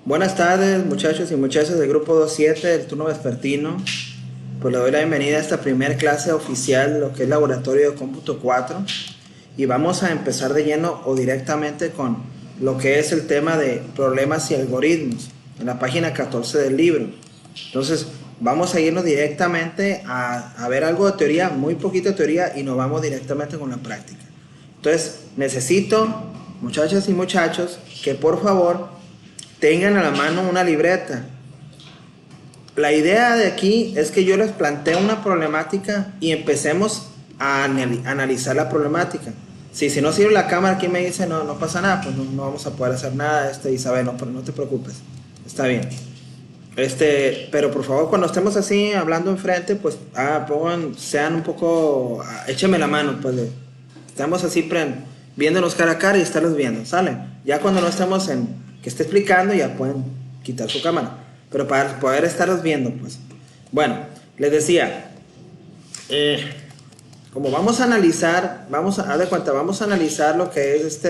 Buenas tardes, muchachos y muchachas del grupo 27 del turno vespertino. Pues le doy la bienvenida a esta primera clase oficial de lo que es Laboratorio de Cómputo 4. Y vamos a empezar de lleno o directamente con lo que es el tema de problemas y algoritmos en la página 14 del libro. Entonces, vamos a irnos directamente a ver algo de teoría, muy poquito de teoría, y nos vamos directamente con la práctica. Entonces, necesito, muchachas y muchachos, que por favor tengan a la mano una libreta. La idea de aquí es que yo les planteo una problemática y empecemos a analizar la problemática. Si no sirve la cámara, aquí me dice no pasa nada, pues no vamos a poder hacer nada, Isabel, no te preocupes, está bien. Pero por favor, cuando estemos así hablando enfrente, pues sean un poco, échenme la mano, pues estamos así viéndonos cara a cara y estarlos viendo, ¿sale? Ya cuando no estemos que esté explicando, ya pueden quitar su cámara, pero para poder estarlos viendo, pues. Bueno, les decía, como vamos a analizar, vamos a analizar lo que es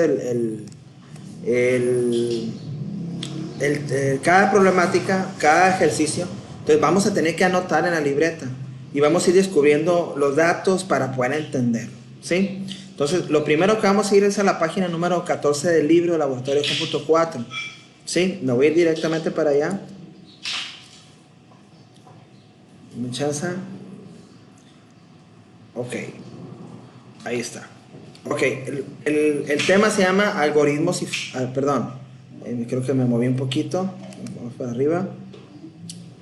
cada problemática, cada ejercicio. Entonces vamos a tener que anotar en la libreta y vamos a ir descubriendo los datos para poder entenderlo, ¿sí? Entonces lo primero que vamos a ir es a la página número 14 del libro Laboratorio de Cómputo 4, ¿sí? Me voy a ir directamente para allá. Muchacha. Ok, ahí está. Ok, el tema se llama algoritmos y... perdón, creo que me moví un poquito. Vamos para arriba.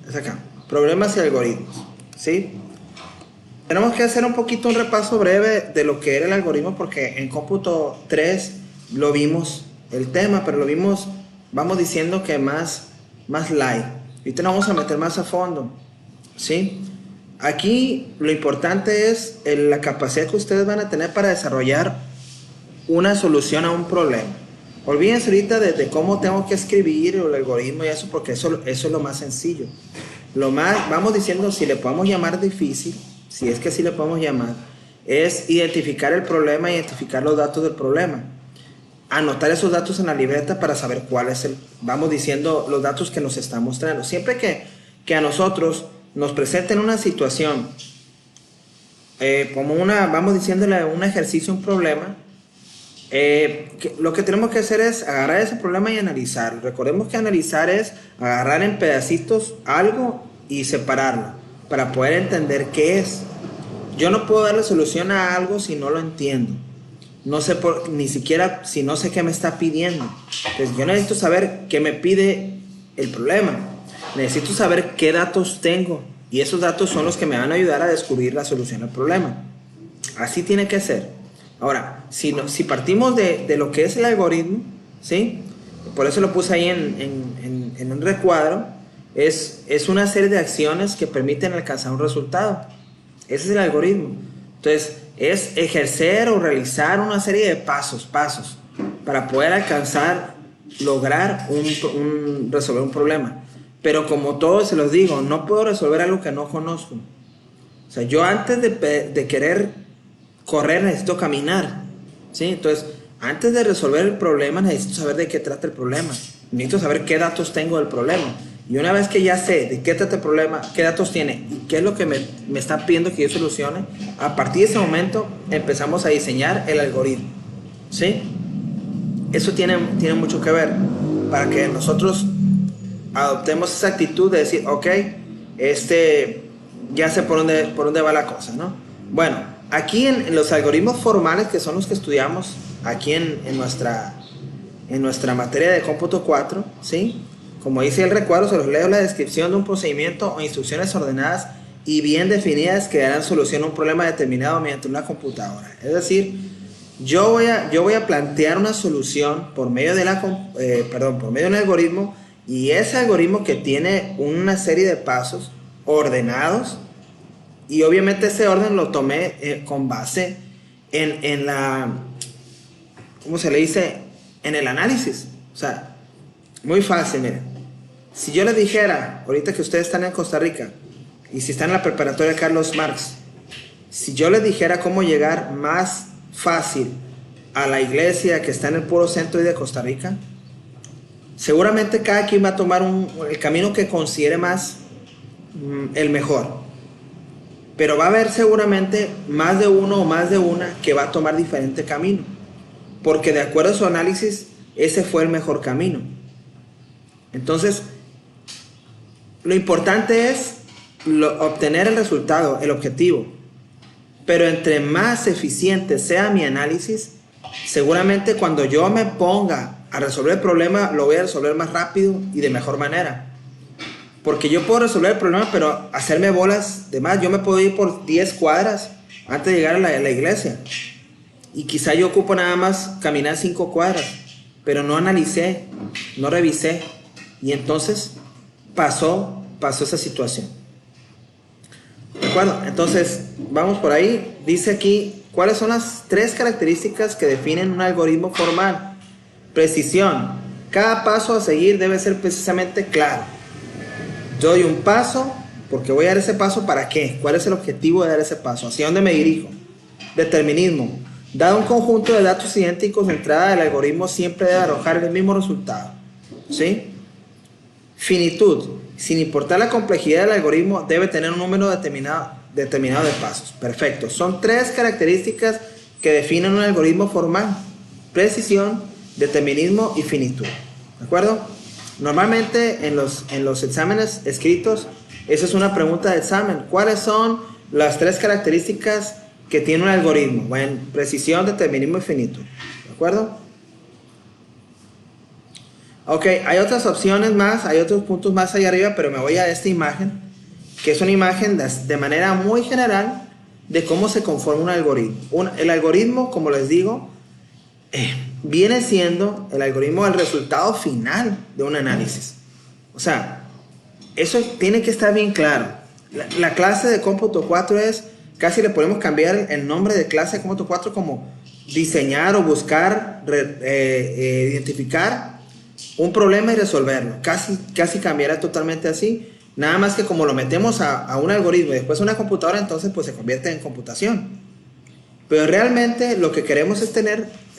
Es acá, problemas y algoritmos, ¿sí? Tenemos que hacer un poquito un repaso breve de lo que era el algoritmo, porque en cómputo 3 lo vimos el tema, pero lo vimos, vamos diciendo que más light. Ahorita nos vamos a meter más a fondo, ¿sí? Aquí lo importante es la capacidad que ustedes van a tener para desarrollar una solución a un problema. Olvídense ahorita de cómo tengo que escribir el algoritmo y eso, porque eso es lo más sencillo. Vamos diciendo, si le podemos llamar difícil, si es que así le podemos llamar, es identificar el problema, identificar los datos del problema. Anotar esos datos en la libreta para saber cuál es vamos diciendo los datos que nos está mostrando. Siempre que a nosotros nos presenten una situación, vamos diciéndole un ejercicio, un problema, lo que tenemos que hacer es agarrar ese problema y analizarlo. Recordemos que analizar es agarrar en pedacitos algo y separarlo para poder entender qué es. Yo no puedo darle solución a algo si no lo entiendo. No sé ni siquiera si no sé qué me está pidiendo. Entonces yo necesito saber qué me pide el problema. Necesito saber qué datos tengo, y esos datos son los que me van a ayudar a descubrir la solución al problema. Así tiene que ser. Ahora, si partimos de lo que es el algoritmo, ¿sí? Por eso lo puse ahí en un recuadro. Es una serie de acciones que permiten alcanzar un resultado. Ese es el algoritmo. Entonces, es ejercer o realizar una serie de pasos para poder lograr resolver un problema. Pero como todo, se los digo, no puedo resolver algo que no conozco. O sea, yo antes de querer correr necesito caminar, ¿sí? Entonces, antes de resolver el problema necesito saber de qué trata el problema. Necesito saber qué datos tengo del problema. Y una vez que ya sé de qué trata el problema, qué datos tiene y qué es lo que me está pidiendo que yo solucione, a partir de ese momento empezamos a diseñar el algoritmo, ¿sí? Eso tiene mucho que ver para que nosotros adoptemos esa actitud de decir, ok, ya sé por dónde va la cosa, ¿no? Bueno, aquí en los algoritmos formales, que son los que estudiamos aquí en nuestra materia de cómputo 4, ¿sí? Como dice el recuadro, se los leo: la descripción de un procedimiento o instrucciones ordenadas y bien definidas que darán solución a un problema determinado mediante una computadora. Es decir, yo voy a plantear una solución por medio de un algoritmo, y ese algoritmo que tiene una serie de pasos ordenados, y obviamente ese orden lo tomé con base en la, ¿cómo se le dice? En el análisis. O sea, muy fácil, miren. Si yo les dijera, ahorita que ustedes están en Costa Rica y si están en la preparatoria Carlos Marx, si yo les dijera cómo llegar más fácil a la iglesia que está en el puro centro de Costa Rica, Seguramente cada quien va a tomar el camino que considere más el mejor. Pero va a haber seguramente más de uno o más de una que va a tomar diferente camino. Porque de acuerdo a su análisis, ese fue el mejor camino. Entonces, lo importante es obtener el resultado, el objetivo. Pero entre más eficiente sea mi análisis, seguramente cuando yo me ponga a resolver el problema, lo voy a resolver más rápido y de mejor manera. Porque yo puedo resolver el problema, pero hacerme bolas de más. Yo me puedo ir por 10 cuadras antes de llegar a la iglesia. Y quizá yo ocupo nada más caminar 5 cuadras. Pero no analicé, no revisé. Y entonces pasó esa situación. ¿De acuerdo? Entonces, vamos por ahí. Dice aquí, ¿cuáles son las 3 características que definen un algoritmo formal? Precisión. Cada paso a seguir debe ser precisamente claro. Yo doy un paso, porque voy a dar ese paso, ¿para qué? ¿Cuál es el objetivo de dar ese paso? ¿Hacia dónde me dirijo? Determinismo. Dado un conjunto de datos idénticos de entrada, del algoritmo siempre debe arrojar el mismo resultado. ¿Sí? Finitud. Sin importar la complejidad del algoritmo, debe tener un número determinado de pasos. Perfecto. Son 3 características que definen un algoritmo formal. Precisión, determinismo y finitud. ¿De acuerdo? Normalmente en los exámenes escritos, esa es una pregunta de examen. ¿Cuáles son las 3 características que tiene un algoritmo? Bueno, precisión, determinismo y finitud. ¿De acuerdo? Ok, hay otras opciones más, hay otros puntos más allá arriba, pero me voy a esta imagen, que es una imagen de manera muy general de cómo se conforma un algoritmo. El algoritmo, como les digo, viene siendo el algoritmo el resultado final de un análisis. O sea, eso tiene que estar bien claro. La clase de cómputo 4 es, casi le podemos cambiar el nombre de clase de cómputo 4 como diseñar o buscar, identificar un problema y resolverlo. Casi cambiará totalmente así. Nada más que como lo metemos a un algoritmo y después a una computadora, entonces pues se convierte en computación. Pero realmente lo que queremos es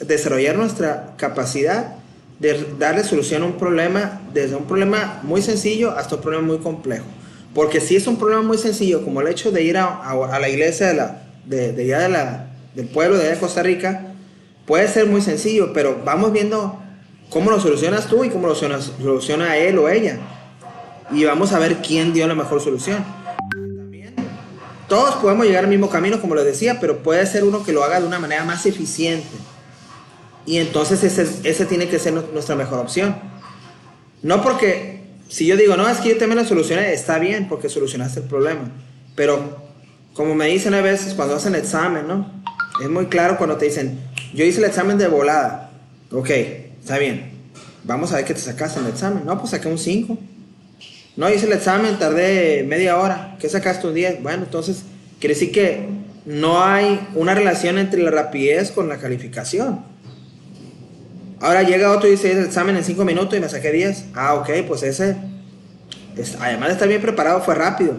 desarrollar nuestra capacidad de darle solución a un problema, desde un problema muy sencillo hasta un problema muy complejo. Porque si es un problema muy sencillo, como el hecho de ir a la iglesia del pueblo de allá de Costa Rica, puede ser muy sencillo, pero vamos viendo cómo lo solucionas tú y cómo lo soluciona él o ella. Y vamos a ver quién dio la mejor solución. Todos podemos llegar al mismo camino, como les decía, pero puede ser uno que lo haga de una manera más eficiente. Y entonces ese tiene que ser nuestra mejor opción. No porque, si yo digo, no, es que yo también lo solucioné, está bien, porque solucionaste el problema. Pero, como me dicen a veces cuando hacen el examen, ¿no? Es muy claro cuando te dicen, yo hice el examen de volada. Ok, está bien. Vamos a ver qué te sacaste en el examen. No, pues saqué un 5. No, hice el examen, tardé media hora. ¿Qué sacaste? Un 10. Bueno, entonces quiere decir que no hay una relación entre la rapidez con la calificación. Ahora llega otro y dice, hice el examen en 5 minutos y me saqué 10. Ah, ok, pues además de estar bien preparado, fue rápido.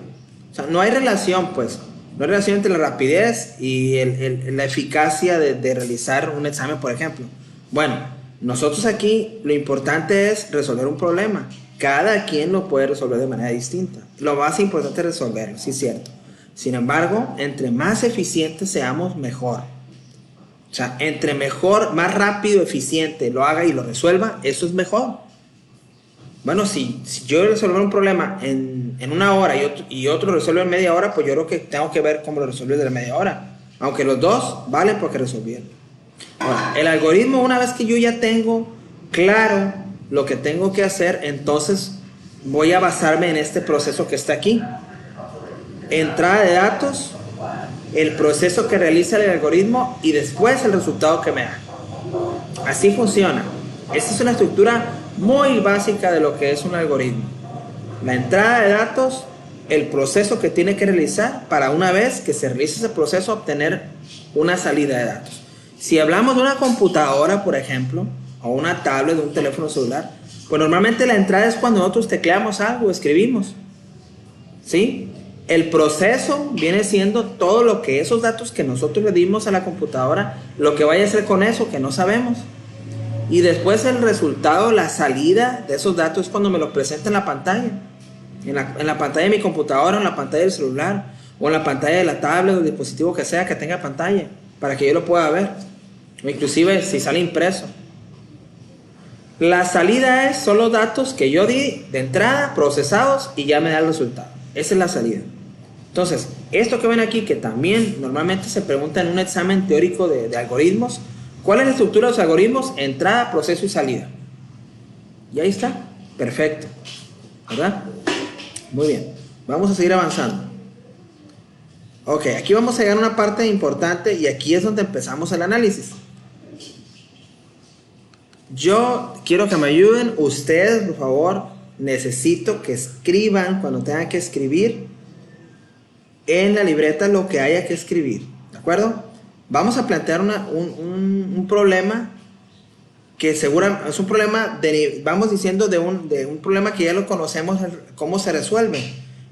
O sea, no hay relación, pues. No hay relación entre la rapidez y la eficacia de realizar un examen, por ejemplo. Bueno, nosotros aquí lo importante es resolver un problema. Cada quien lo puede resolver de manera distinta. Lo más importante es resolverlo, sí es cierto. Sin embargo, entre más eficientes seamos, mejor. O sea, entre mejor, más rápido, eficiente lo haga y lo resuelva, eso es mejor. Bueno, si yo resuelvo un problema en 1 hora y otro resuelve en media hora, pues yo creo que tengo que ver cómo lo resuelve de la media hora. Aunque los dos valen porque resolvieron. Ahora, el algoritmo, una vez que yo ya tengo claro lo que tengo que hacer, entonces voy a basarme en este proceso que está aquí. Entrada de datos, el proceso que realiza el algoritmo y después el resultado que me da. Así funciona. Esta es una estructura muy básica de lo que es un algoritmo. La entrada de datos, el proceso que tiene que realizar para una vez que se realice ese proceso obtener una salida de datos. Si hablamos de una computadora, por ejemplo, o una tablet, de un teléfono celular, pues normalmente la entrada es cuando nosotros tecleamos algo, escribimos. ¿Sí? El proceso viene siendo todo lo que esos datos que nosotros le dimos a la computadora, lo que vaya a hacer con eso que no sabemos. Y después el resultado, la salida de esos datos es cuando me los presenta en la pantalla. En la pantalla de mi computadora, en la pantalla del celular, o en la pantalla de la tablet o el dispositivo que sea que tenga pantalla, para que yo lo pueda ver. O inclusive si sale impreso. La salida son los datos que yo di de entrada, procesados, y ya me da el resultado. Esa es la salida. Entonces, esto que ven aquí, que también normalmente se pregunta en un examen teórico de algoritmos, ¿cuál es la estructura de los algoritmos? Entrada, proceso y salida. Y ahí está. Perfecto. ¿Verdad? Muy bien. Vamos a seguir avanzando. Ok, aquí vamos a llegar a una parte importante y aquí es donde empezamos el análisis. Yo quiero que me ayuden. Ustedes, por favor, necesito que escriban cuando tengan que escribir en la libreta lo que haya que escribir. ¿De acuerdo? Vamos a plantear un problema que seguramente es un problema, vamos diciendo de un problema que ya lo conocemos, cómo se resuelve.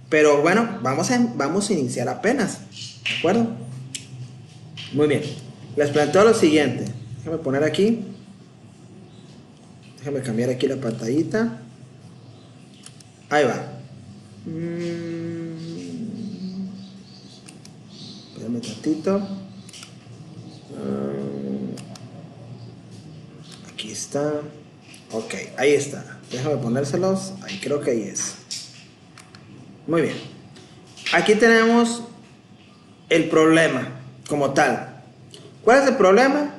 Pero bueno, vamos a iniciar apenas. ¿De acuerdo? Muy bien. Les planteo lo siguiente. Déjame poner aquí. Déjame cambiar aquí la pantallita. Ahí va. Espérame tantito. Aquí está. Ok, ahí está. Déjame ponérselos. Ahí creo que ahí es. Muy bien. Aquí tenemos el problema como tal. ¿Cuál es el problema?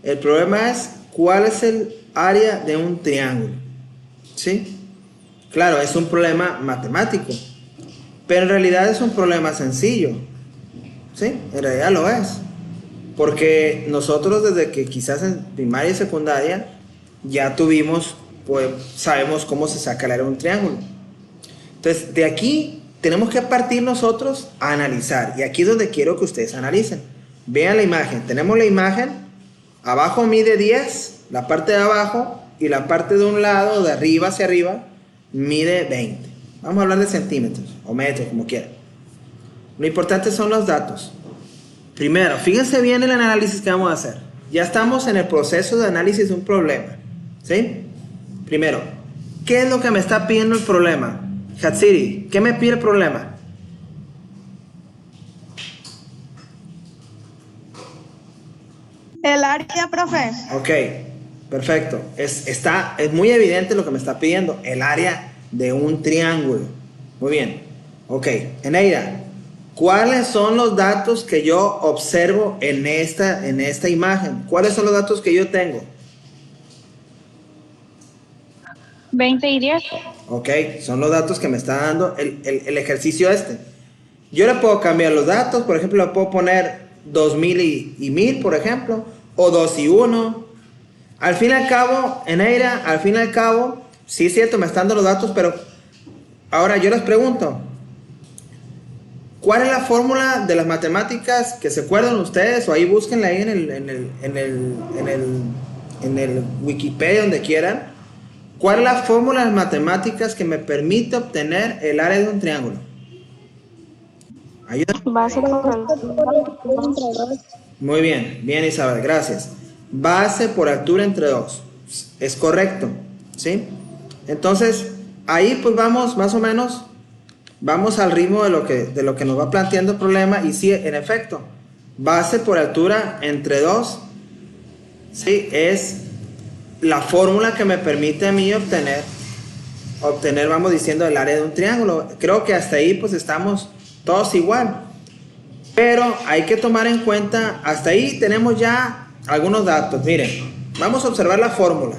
El problema es cuál es el área de un triángulo. ¿Sí? Claro, es un problema matemático, pero en realidad es un problema sencillo. ¿Sí? En realidad lo es. Porque nosotros desde que quizás en primaria y secundaria ya tuvimos, pues sabemos cómo se saca el área de un triángulo. Entonces, de aquí tenemos que partir nosotros a analizar. Y aquí es donde quiero que ustedes analicen. Vean la imagen. Tenemos la imagen. Abajo mide 10, la parte de abajo, y la parte de un lado, de arriba hacia arriba, mide 20. Vamos a hablar de centímetros o metros, como quieran. Lo importante son los datos. Primero, fíjense bien el análisis que vamos a hacer. Ya estamos en el proceso de análisis de un problema. ¿Sí? Primero, ¿qué es lo que me está pidiendo el problema? Hatsiri, ¿qué me pide el problema? El área, profe. Ok, perfecto. Es muy evidente lo que me está pidiendo. El área de un triángulo. Muy bien. Ok, Eneida, ¿cuáles son los datos que yo observo en esta imagen? ¿Cuáles son los datos que yo tengo? 20 y 10. Ok, son los datos que me está dando el ejercicio este. Yo le puedo cambiar los datos, por ejemplo, le puedo poner 2000 y 1000, por ejemplo, o 2 y 1. Al fin y al cabo, Eneira, al fin y al cabo, sí es cierto, me están dando los datos, pero ahora yo les pregunto, ¿cuál es la fórmula de las matemáticas que se acuerdan ustedes? O ahí búsquenla ahí en el Wikipedia, donde quieran. ¿Cuál es la fórmula de las matemáticas que me permite obtener el área de un triángulo? Ayúdame. Base por altura. Muy bien, bien Isabel, gracias. Base por altura entre 2. Es correcto, ¿sí? Entonces, ahí pues vamos más o menos, vamos al ritmo de lo que nos va planteando el problema. Y sí, en efecto, base por altura entre 2, ¿sí? Es la fórmula que me permite a mí obtener, vamos diciendo, el área de un triángulo. Creo que hasta ahí pues estamos todos igual. Pero hay que tomar en cuenta, hasta ahí tenemos ya algunos datos. Miren, vamos a observar la fórmula.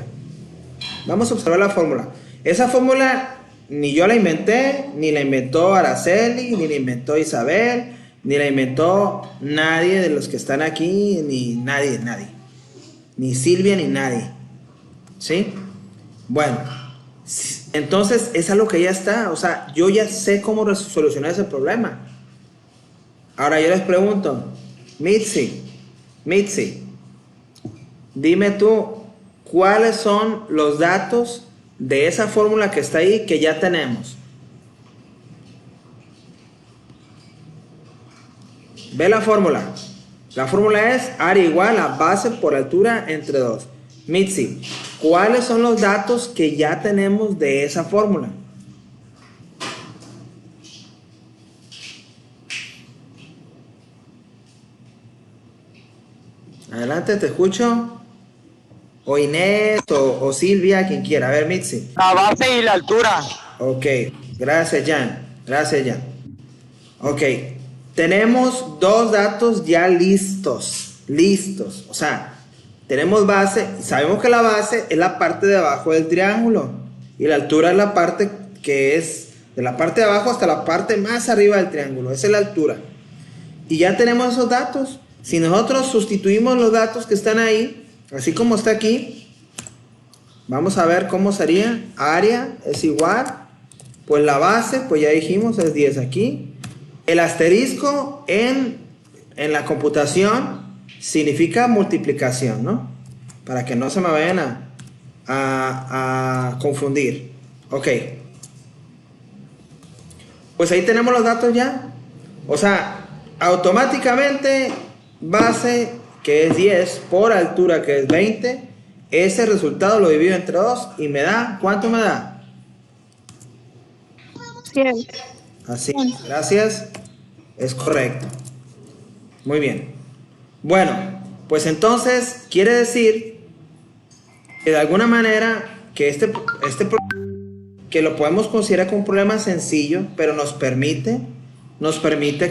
Vamos a observar la fórmula. Esa fórmula ni yo la inventé, ni la inventó Araceli, ni la inventó Isabel, ni la inventó nadie de los que están aquí, ni nadie. Ni Silvia, ni nadie. ¿Sí? Bueno, entonces es algo que ya está. O sea, yo ya sé cómo solucionar ese problema. Ahora yo les pregunto, Mitzi, dime tú, ¿cuáles son los datos de esa fórmula que está ahí que ya tenemos? Ve la fórmula. La fórmula es área igual a base por altura entre 2. Mitzi, ¿cuáles son los datos que ya tenemos de esa fórmula? Adelante, te escucho. O Inés o Silvia, quien quiera. A ver, Mitzi. La base y la altura. Ok, gracias, Jan. Gracias, Jan. Ok, tenemos dos datos ya listos. Listos. O sea, tenemos base. Sabemos que la base es la parte de abajo del triángulo. Y la altura es la parte que es de la parte de abajo hasta la parte más arriba del triángulo. Esa es la altura. Y ya tenemos esos datos. Si nosotros sustituimos los datos que están ahí, así como está aquí, vamos a ver cómo sería. Área es igual, pues la base, pues ya dijimos, es 10 aquí. El asterisco en la computación significa multiplicación, ¿no? Para que no se me vayan a confundir. Ok. Pues ahí tenemos los datos ya. O sea, automáticamente base, que es 10, por altura, que es 20, ese resultado lo divido entre 2 y me da, ¿cuánto me da? 100. Así, gracias, es correcto. Muy bien. Bueno, pues entonces quiere decir que de alguna manera que que lo podemos considerar como un problema sencillo, pero nos permite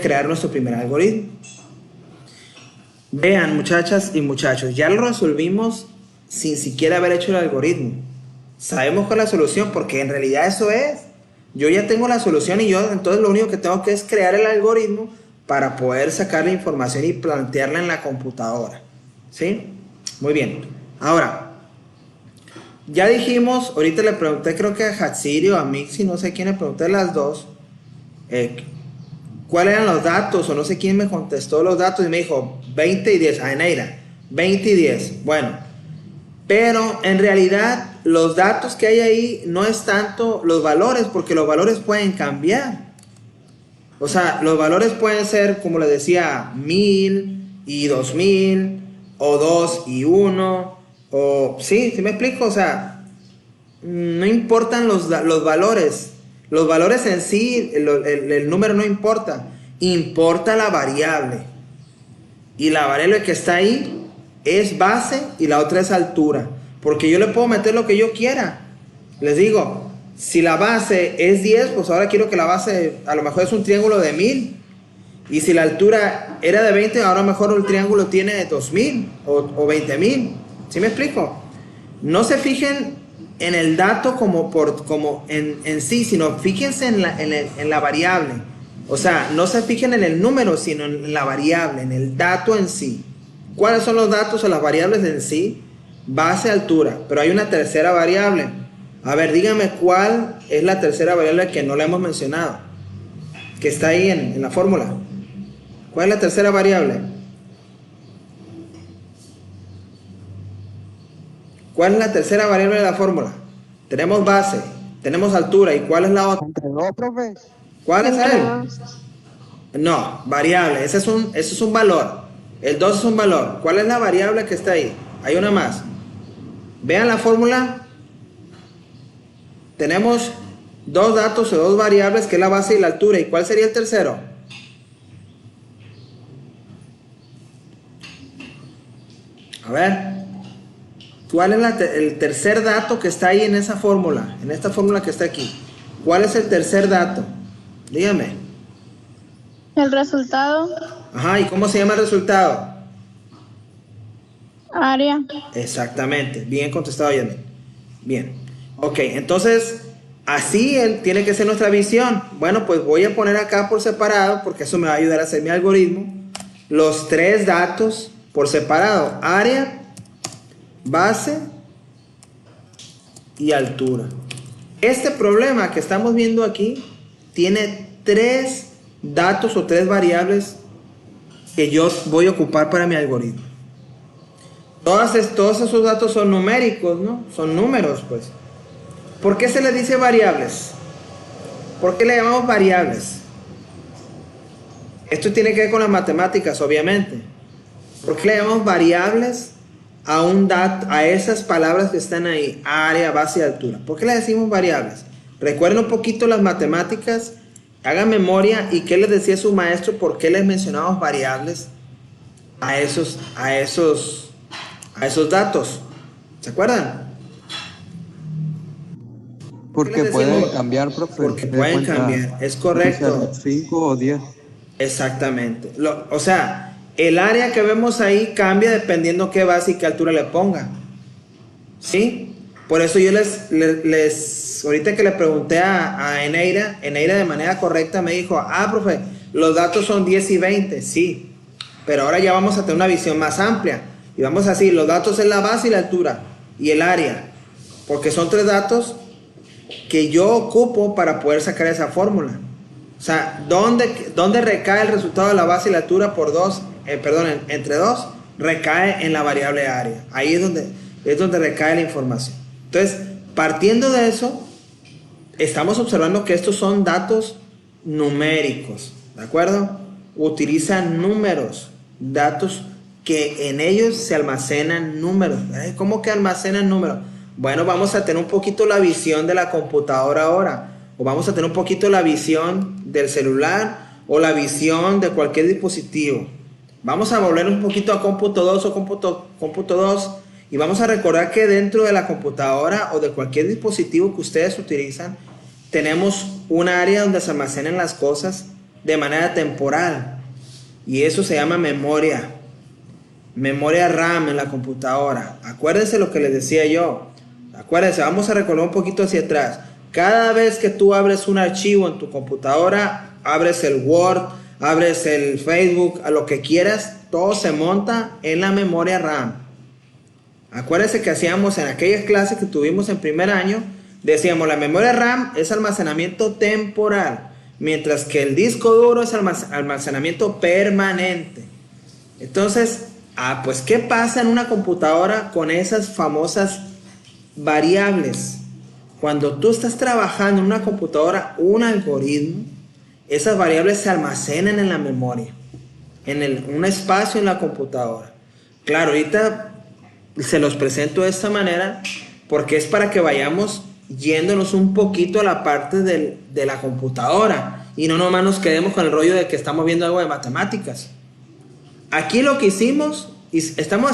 crear nuestro primer algoritmo. Vean, muchachas y muchachos, ya lo resolvimos sin siquiera haber hecho el algoritmo. Sabemos cuál es la solución, porque en realidad eso es. Yo ya tengo la solución y yo entonces lo único que tengo que es crear el algoritmo para poder sacar la información y plantearla en la computadora. ¿Sí? Muy bien. Ahora, ya dijimos, ahorita le pregunté, creo que a Hatsiri o a Mixi, no sé quién le pregunté, las dos, ¿cuáles eran los datos? O no sé quién me contestó los datos y me dijo 20 y 10. Ah, Eneira, 20 y 10. Bueno, pero en realidad los datos que hay ahí no es tanto los valores, porque los valores pueden cambiar. O sea, los valores pueden ser, como les decía, 1000 y 2000, o 2 y 1, o... ¿Sí me explico? O sea, no importan los valores. Los valores en sí, el número no importa. Importa la variable. Y la variable que está ahí es base y la otra es altura. Porque yo le puedo meter lo que yo quiera. Les digo, si la base es 10, pues ahora quiero que la base a lo mejor es un triángulo de 1000. Y si la altura era de 20, ahora mejor el triángulo tiene 2000 o 20000. ¿Sí me explico? No se fijen en el dato como en sí, sino fíjense en la variable. O sea, no se fijen en el número, sino en la variable, en el dato en sí. ¿Cuáles son los datos o las variables en sí? Base, altura. Pero hay una tercera variable. A ver, díganme cuál es la tercera variable que no la hemos mencionado, que está ahí en la fórmula. ¿Cuál es la tercera variable? ¿Cuál es la tercera variable de la fórmula? Tenemos base, tenemos altura, ¿y cuál es la otra? Entre dos, profe. ¿Cuál es Entre él? 2. No, variable, ese es un valor. El 2 es un valor. ¿Cuál es la variable que está ahí? Hay una más. Vean la fórmula. Tenemos dos datos o dos variables, que es la base y la altura. ¿Y cuál sería el tercero? A ver. ¿Cuál es el tercer dato que está ahí en esa fórmula? En esta fórmula que está aquí. ¿Cuál es el tercer dato? Dígame. El resultado. Ajá, ¿y cómo se llama el resultado? Área. Exactamente, bien contestado, Yanni. Bien, ok, entonces así tiene que ser nuestra visión. Bueno, pues voy a poner acá por separado, porque eso me va a ayudar a hacer mi algoritmo, los tres datos por separado: área, base y altura. Este problema que estamos viendo aquí tiene tres datos o tres variables que yo voy a ocupar para mi algoritmo. Todos esos datos son numéricos, ¿no? Son números, pues. ¿Por qué se les dice variables? ¿Por qué le llamamos variables? Esto tiene que ver con las matemáticas, obviamente. ¿Por qué le llamamos variables? a un dato, a esas palabras que están ahí, área, base y altura. ¿Por qué le decimos variables? Recuerden un poquito las matemáticas, hagan memoria y qué les decía su maestro, por qué les mencionamos variables a esos datos. ¿Se acuerdan? Porque pueden cambiar, profe. Porque pueden cambiar, es correcto. 5 o 10. Exactamente. O sea, el área que vemos ahí cambia dependiendo qué base y qué altura le ponga. ¿Sí? Por eso yo les ahorita que le pregunté a Eneira de manera correcta me dijo, profe, los datos son 10 y 20, sí. Pero ahora ya vamos a tener una visión más amplia. Y vamos a decir, los datos es la base y la altura y el área. Porque son 3 datos que yo ocupo para poder sacar esa fórmula. O sea, ¿dónde recae el resultado de la base y la altura por 2? Entre 2, recae en la variable área. Ahí es donde recae la información. Entonces, partiendo de eso, estamos observando que estos son datos numéricos, ¿de acuerdo? Utilizan números, datos que en ellos se almacenan números. ¿Cómo que almacenan números? Bueno, vamos a tener un poquito la visión de la computadora ahora, o vamos a tener un poquito la visión del celular o la visión de cualquier dispositivo. Vamos a volver un poquito a cómputo 2 o cómputo 2 y vamos a recordar que dentro de la computadora o de cualquier dispositivo que ustedes utilizan, tenemos un área donde se almacenan las cosas de manera temporal y eso se llama memoria RAM en la computadora. Acuérdense lo que les decía yo. Acuérdense, vamos a recordar un poquito hacia atrás. Cada vez que tú abres un archivo en tu computadora, abres el Word, abres el Facebook, a lo que quieras, todo se monta en la memoria RAM. Acuérdense que hacíamos en aquellas clases que tuvimos en primer año, decíamos la memoria RAM es almacenamiento temporal, mientras que el disco duro es almacenamiento permanente. Entonces, pues ¿qué pasa en una computadora con esas famosas variables? Cuando tú estás trabajando en una computadora, un algoritmo, esas variables se almacenan en la memoria, un espacio en la computadora. Claro, ahorita se los presento de esta manera porque es para que vayamos yéndonos un poquito a la parte de la computadora y no nomás nos quedemos con el rollo de que estamos viendo algo de matemáticas. Aquí lo que hicimos, estamos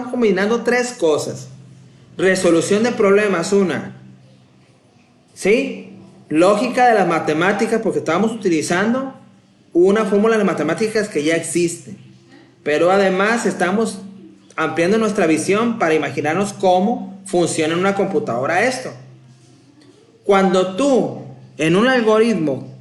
combinando 3 cosas. Resolución de problemas, una. ¿Sí? Lógica de las matemáticas, porque estábamos utilizando una fórmula de matemáticas que ya existe. Pero además estamos ampliando nuestra visión para imaginarnos cómo funciona en una computadora esto. Cuando tú en un algoritmo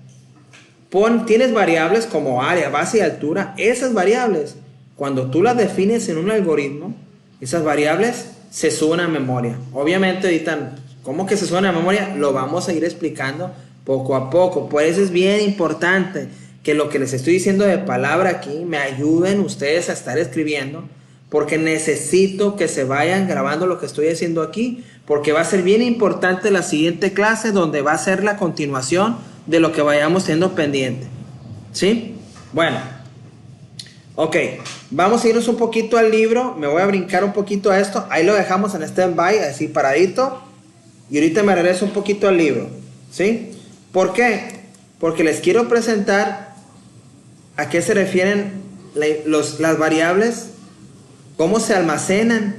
tienes variables como área, base y altura, esas variables, cuando tú las defines en un algoritmo, esas variables se suben a memoria. Obviamente ahorita, ¿cómo que se suben a memoria? Lo vamos a ir explicando poco a poco. Por eso es bien importante que lo que les estoy diciendo de palabra aquí me ayuden ustedes a estar escribiendo, porque necesito que se vayan grabando lo que estoy haciendo aquí, porque va a ser bien importante la siguiente clase, donde va a ser la continuación de lo que vayamos teniendo pendiente. ¿Sí? Bueno, ok, vamos a irnos un poquito al libro. Me voy a brincar un poquito a esto. Ahí lo dejamos en stand-by, así paradito. Y ahorita me regreso un poquito al libro. ¿Sí? ¿Por qué? Porque les quiero presentar a qué se refieren las variables, cómo se almacenan.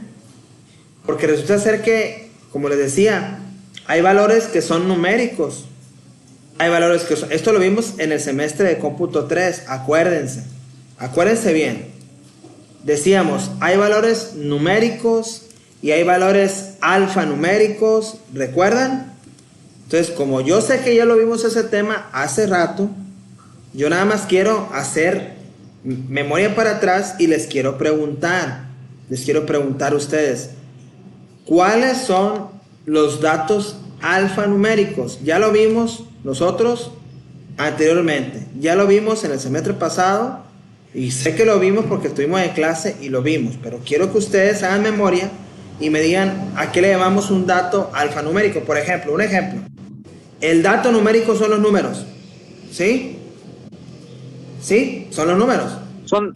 Porque resulta ser que, como les decía, hay valores que son numéricos. Hay valores que son... Esto lo vimos en el semestre de cómputo 3. Acuérdense bien. Decíamos, hay valores numéricos y hay valores alfanuméricos. ¿Recuerdan? Entonces, como yo sé que ya lo vimos ese tema hace rato, yo nada más quiero hacer memoria para atrás y les quiero preguntar a ustedes, ¿cuáles son los datos alfanuméricos? Ya lo vimos nosotros anteriormente, ya lo vimos en el semestre pasado y sé que lo vimos porque estuvimos en clase y lo vimos, pero quiero que ustedes hagan memoria y me digan a qué le llamamos un dato alfanumérico. Por ejemplo, un ejemplo, el dato numérico son los números, ¿sí? ¿Sí? Son los números. Son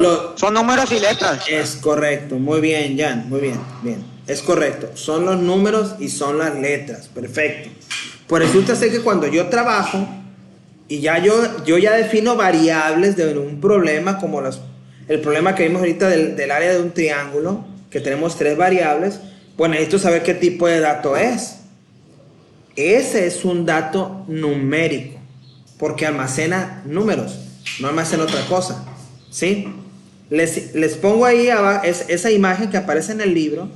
números y letras. Es correcto, muy bien, Jan, muy bien, bien. Es correcto, son los números y son las letras, perfecto. Por eso usted sé que cuando yo trabajo y ya yo ya defino variables de un problema como el problema que vimos ahorita del área de un triángulo, que tenemos 3 variables, pues necesito saber qué tipo de dato es. Ese es un dato numérico, porque almacena números, no almacena otra cosa, ¿sí? Les pongo ahí abajo esa imagen que aparece en el libro,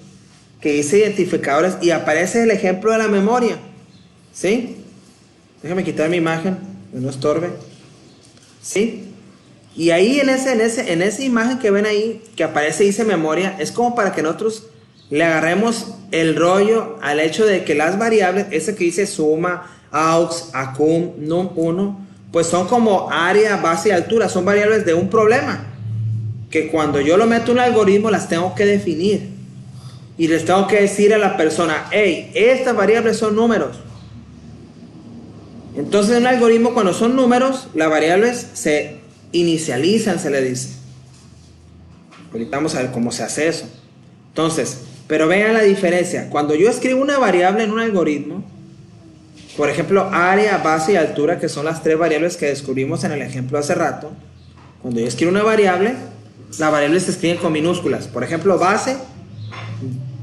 que dice identificadores, y aparece el ejemplo de la memoria, ¿sí? Déjame quitar mi imagen, que no estorbe, ¿sí? Y ahí en esa imagen que ven ahí, que aparece dice memoria, es como para que nosotros le agarremos el rollo al hecho de que las variables, ese que dice suma, aux, acum, num1, pues son como área, base y altura, son variables de un problema, que cuando yo lo meto en un algoritmo las tengo que definir, y les tengo que decir a la persona, hey, estas variables son números. Entonces en un algoritmo cuando son números, las variables se inicializan, se le dice. Ahorita vamos a ver cómo se hace eso. Entonces, pero vean la diferencia. Cuando yo escribo una variable en un algoritmo, por ejemplo, área, base y altura, que son las 3 variables que descubrimos en el ejemplo hace rato. Cuando yo escribo una variable, las variables se escriben con minúsculas. Por ejemplo, base,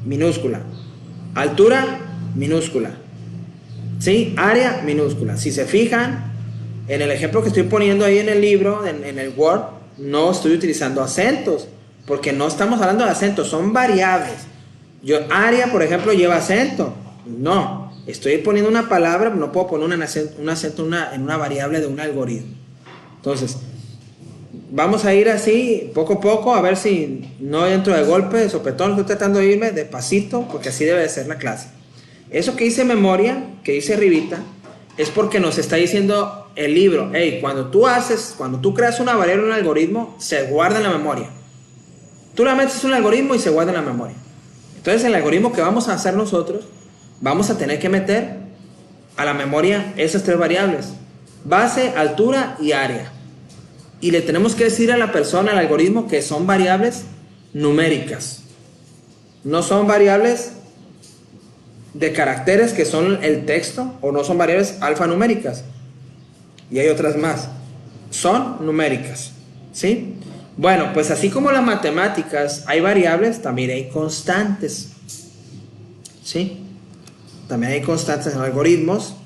minúscula. Altura, minúscula. ¿Sí? Área, minúscula. Si se fijan, en el ejemplo que estoy poniendo ahí en el libro, en el Word, no estoy utilizando acentos, porque no estamos hablando de acentos, son variables. Área, por ejemplo, lleva acento. No, estoy poniendo una palabra, no puedo poner un acento en una variable de un algoritmo. Entonces, vamos a ir así, poco a poco, a ver si no entro de golpe, de sopetón. Estoy tratando de irme despacito, porque así debe de ser la clase. Eso que dice memoria, que dice arribita, es porque nos está diciendo el libro, hey, cuando tú creas una variable en un algoritmo, se guarda en la memoria. Tú la metes en un algoritmo y se guarda en la memoria. Entonces, el algoritmo que vamos a hacer nosotros, vamos a tener que meter a la memoria esas 3 variables: base, altura y área. Y le tenemos que decir a la persona, al algoritmo, que son variables numéricas. No son variables de caracteres que son el texto, o no son variables alfanuméricas. Y hay otras más. Son numéricas, ¿sí? Bueno, pues así como las matemáticas hay variables, también hay constantes, ¿sí? También hay constantes en algoritmos.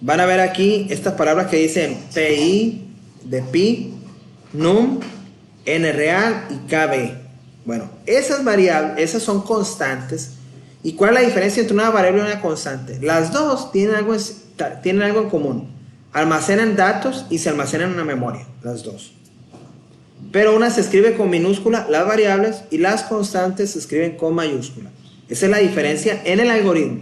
Van a ver aquí estas palabras que dicen PI, de pi, num, n real y kb. Bueno, esas variables, esas son constantes. ¿Y cuál es la diferencia entre una variable y una constante? Las dos tienen algo en común. Almacenan datos y se almacenan en una memoria, las dos. Pero una se escribe con minúscula, las variables, y las constantes se escriben con mayúscula. Esa es la diferencia en el algoritmo.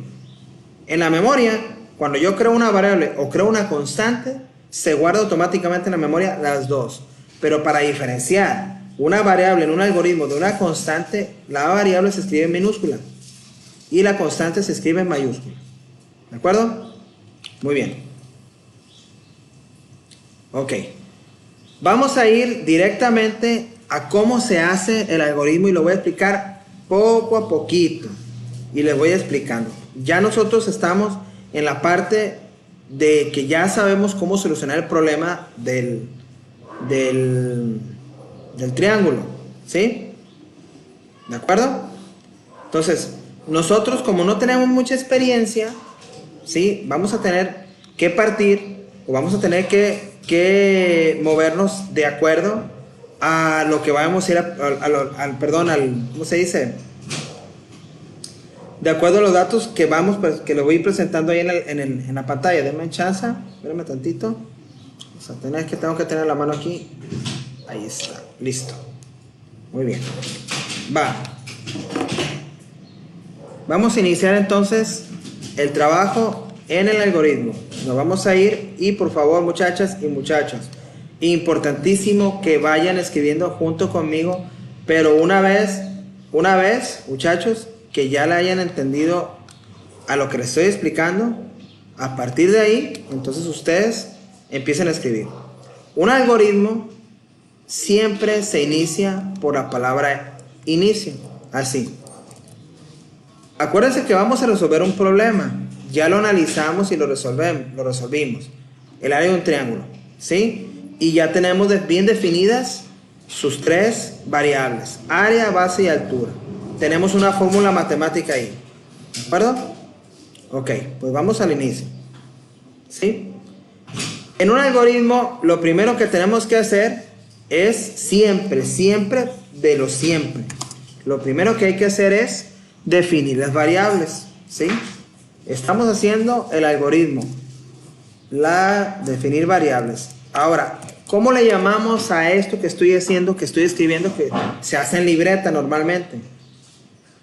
En la memoria, cuando yo creo una variable o creo una constante, se guarda automáticamente en la memoria las dos. Pero para diferenciar una variable en un algoritmo de una constante, la variable se escribe en minúscula y la constante se escribe en mayúscula. ¿De acuerdo? Muy bien. Ok. Vamos a ir directamente a cómo se hace el algoritmo y lo voy a explicar poco a poquito. Y les voy explicando. Ya nosotros estamos en la parte de que ya sabemos cómo solucionar el problema del triángulo. ¿Sí? ¿De acuerdo? Entonces, nosotros como no tenemos mucha experiencia, ¿sí? Vamos a tener que partir o vamos a tener que movernos de acuerdo a lo que vamos a ir ¿cómo se dice? De acuerdo a los datos que que les voy a ir presentando ahí en la pantalla. Denme chance, espérenme tantito. O sea, tengo que tener la mano aquí. Ahí está, listo. Muy bien. Vamos a iniciar entonces el trabajo en el algoritmo. Nos vamos a ir y por favor, muchachas y muchachos, importantísimo que vayan escribiendo junto conmigo, pero una vez, muchachos, que ya le hayan entendido a lo que les estoy explicando. A partir de ahí, entonces ustedes empiecen a escribir. Un algoritmo siempre se inicia por la palabra inicio, así. Acuérdense que vamos a resolver un problema, ya lo analizamos y lo resolvimos, el área de un triángulo, ¿sí? Y ya tenemos bien definidas sus tres variables, área, base y altura. Tenemos una fórmula matemática ahí, ¿de acuerdo? Ok, pues vamos al inicio, ¿sí? En un algoritmo, lo primero que tenemos que hacer es siempre de lo siempre. Lo primero que hay que hacer es definir las variables, ¿sí? Estamos haciendo el algoritmo, definir variables. Ahora, ¿cómo le llamamos a esto que estoy haciendo, que estoy escribiendo, que se hace en libreta normalmente?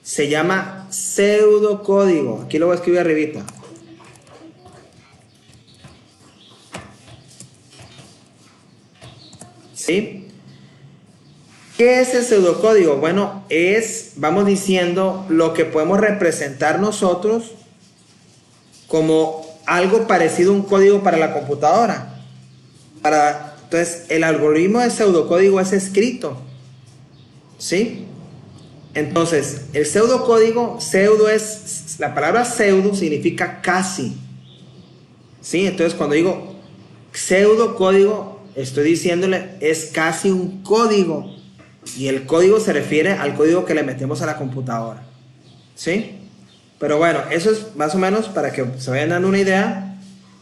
Se llama pseudocódigo. Aquí lo voy a escribir arribita. ¿Sí? ¿Qué es el pseudocódigo? Bueno, vamos diciendo, lo que podemos representar nosotros como algo parecido a un código para la computadora. Entonces, el algoritmo de pseudocódigo es escrito, ¿sí? Entonces, el pseudocódigo, la palabra pseudo significa casi, ¿sí? Entonces, cuando digo pseudocódigo, estoy diciéndole, es casi un código. Y el código se refiere al código que le metemos a la computadora, ¿sí? Pero bueno, eso es más o menos para que se vayan dando una idea.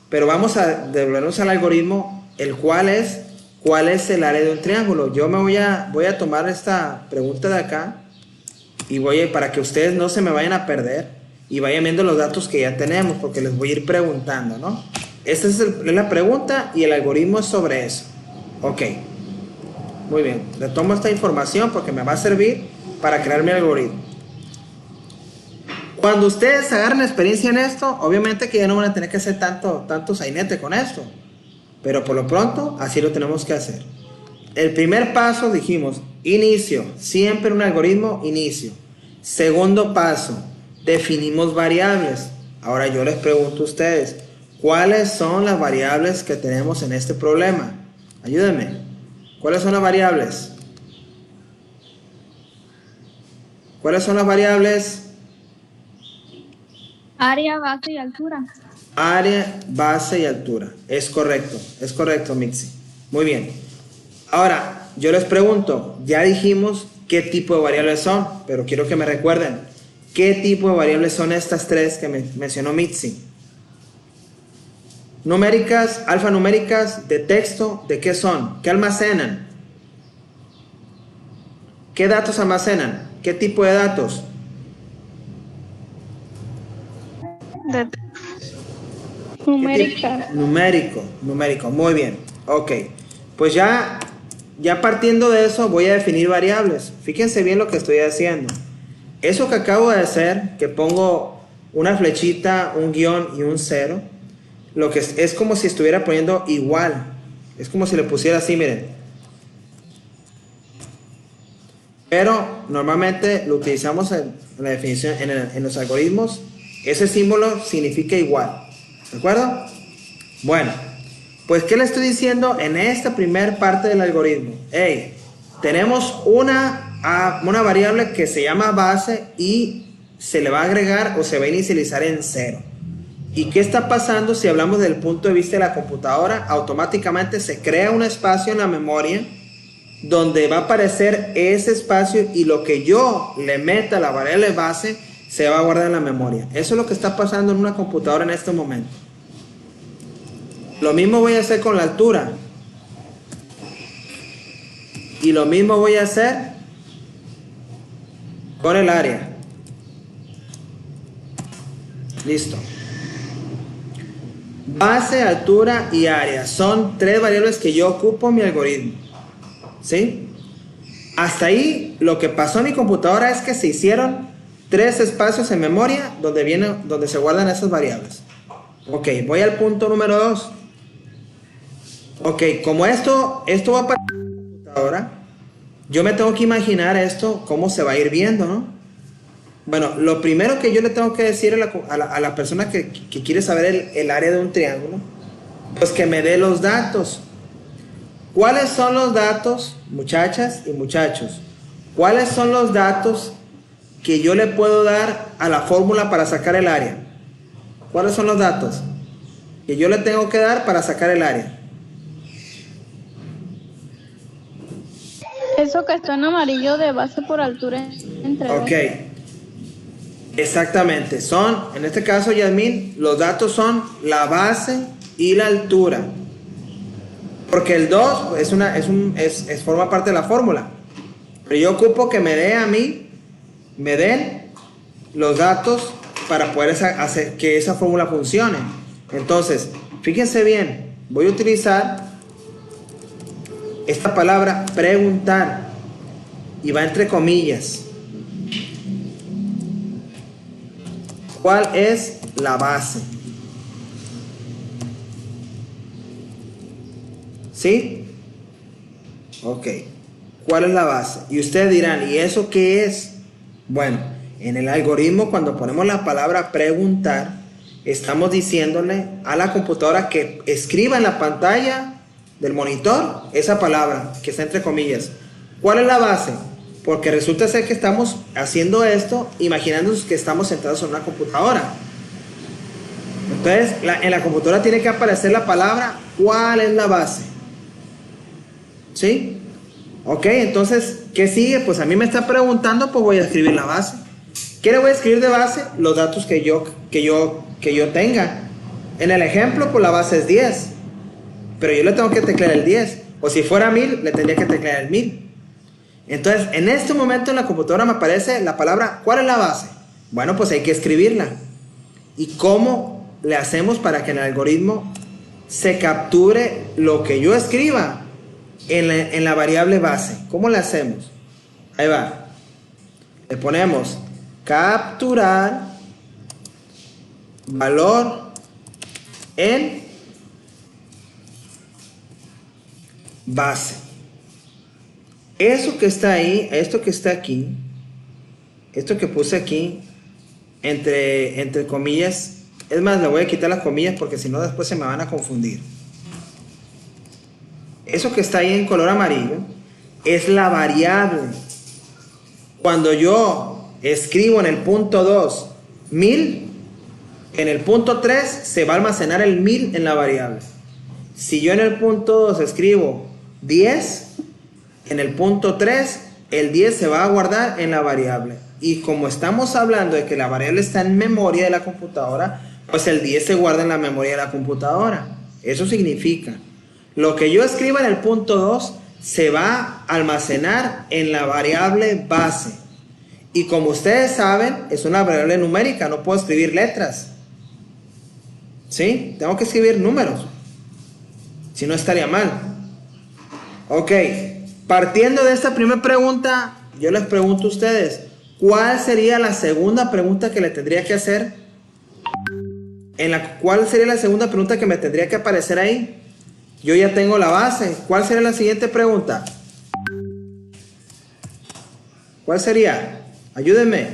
Pero vamos a devolvernos al algoritmo, ¿cuál es el área de un triángulo? Yo voy a tomar esta pregunta de acá y para que ustedes no se me vayan a perder y vayan viendo los datos que ya tenemos, porque les voy a ir preguntando, ¿no? Esta es la pregunta y el algoritmo es sobre eso. Ok. Muy bien, le tomo esta información porque me va a servir para crear mi algoritmo. Cuando ustedes agarren experiencia en esto, obviamente que ya no van a tener que hacer tanto sainete con esto, pero por lo pronto así lo tenemos que hacer. El primer paso dijimos, inicio, siempre un algoritmo, inicio. Segundo paso, definimos variables. Ahora yo les pregunto a ustedes, ¿cuáles son las variables que tenemos en este problema? Ayúdenme. ¿Cuáles son las variables? ¿Cuáles son las variables? Área, base y altura. Área, base y altura. Es correcto, Mixi. Muy bien. Ahora, yo les pregunto, ya dijimos qué tipo de variables son, pero quiero que me recuerden, ¿qué tipo de variables son estas tres que mencionó Mixi? Numéricas, alfanuméricas, de texto, ¿de qué son? ¿Qué almacenan? ¿Qué datos almacenan? ¿Qué tipo de datos? Numérica. Numérico, muy bien. Ok, pues ya partiendo de eso voy a definir variables. Fíjense bien lo que estoy haciendo. Eso que acabo de hacer, que pongo una flechita, un guión y un cero, lo que es como si estuviera poniendo igual. Es como si le pusiera así, miren. Pero normalmente lo utilizamos en la definición, en los algoritmos. Ese símbolo significa igual. ¿De acuerdo? Bueno, pues ¿qué le estoy diciendo en esta primera parte del algoritmo? Hey, tenemos una variable que se llama base y se le va a agregar o se va a inicializar en 0. ¿Y qué está pasando si hablamos del punto de vista de la computadora? Automáticamente se crea un espacio en la memoria donde va a aparecer ese espacio y lo que yo le meta a la variable base se va a guardar en la memoria. Eso es lo que está pasando en una computadora en este momento. Lo mismo voy a hacer con la altura. Y lo mismo voy a hacer con el área. Listo. Base, altura y área son tres variables que yo ocupo en mi algoritmo. ¿Sí? Hasta ahí lo que pasó en mi computadora es que se hicieron tres espacios en memoria donde se guardan esas variables. Ok, voy al punto número 2. Ok, como esto va para la computadora, yo me tengo que imaginar esto, cómo se va a ir viendo, ¿no? Bueno, lo primero que yo le tengo que decir a la persona que quiere saber el área de un triángulo, pues que me dé los datos. ¿Cuáles son los datos muchachas y muchachos, ¿cuáles son los datos que yo le puedo dar a la fórmula para sacar el área? ¿Cuáles son los datos que yo le tengo que dar para sacar el área? Eso que está en amarillo de base por altura entre Ok, dos. exactamente. Son, en este caso, Yasmín, los datos son la base y la altura. Porque el 2 forma parte de la fórmula. Pero yo ocupo que me dé a mí, me den los datos para poder hacer que esa fórmula funcione. Entonces, fíjense bien, voy a utilizar esta palabra preguntar y va entre comillas. ¿Cuál es la base? ¿Sí? Ok. ¿Cuál es la base? Y ustedes dirán, ¿y eso qué es? Bueno, en el algoritmo, cuando ponemos la palabra preguntar, estamos diciéndole a la computadora que escriba en la pantalla del monitor esa palabra que está entre comillas. ¿Cuál es la base? Porque resulta ser que estamos haciendo esto imaginándonos que estamos sentados en una computadora. Entonces, en la computadora tiene que aparecer la palabra ¿cuál es la base? ¿Sí? Ok, entonces, ¿qué sigue? Pues a mí me está preguntando, pues voy a escribir la base. ¿Qué le voy a escribir de base? Los datos que yo tenga. En el ejemplo, pues la base es 10. Pero yo le tengo que teclear el 10. O si fuera 1000, le tendría que teclear el 1000. Entonces, en este momento en la computadora me aparece la palabra ¿cuál es la base? Bueno, pues hay que escribirla. ¿Y cómo le hacemos para que en el algoritmo se capture lo que yo escriba en la variable base? ¿Cómo le hacemos? Ahí va. Le ponemos capturar valor en base. Eso que está ahí, esto que está aquí, esto que puse aquí, entre comillas, es más, le voy a quitar las comillas porque si no después se me van a confundir. Eso que está ahí en color amarillo es la variable. Cuando yo escribo en el punto 2 1000, en el punto 3 se va a almacenar el 1000 en la variable. Si yo en el punto 2 escribo 10, en el punto 3 el 10 se va a guardar en la variable. Y como estamos hablando de que la variable está en memoria de la computadora, pues el 10 se guarda en la memoria de la computadora. Eso significa, lo que yo escriba en el punto 2 se va a almacenar en la variable base. Y como ustedes saben, es una variable numérica, no puedo escribir letras. ¿Sí? Tengo que escribir números. Si no, estaría mal. Ok, partiendo de esta primera pregunta, yo les pregunto a ustedes, ¿cuál sería la segunda pregunta que le tendría que hacer? ¿Cuál sería la segunda pregunta que me tendría que aparecer ahí? Yo ya tengo la base. ¿Cuál sería la siguiente pregunta? ¿Cuál sería? Ayúdenme.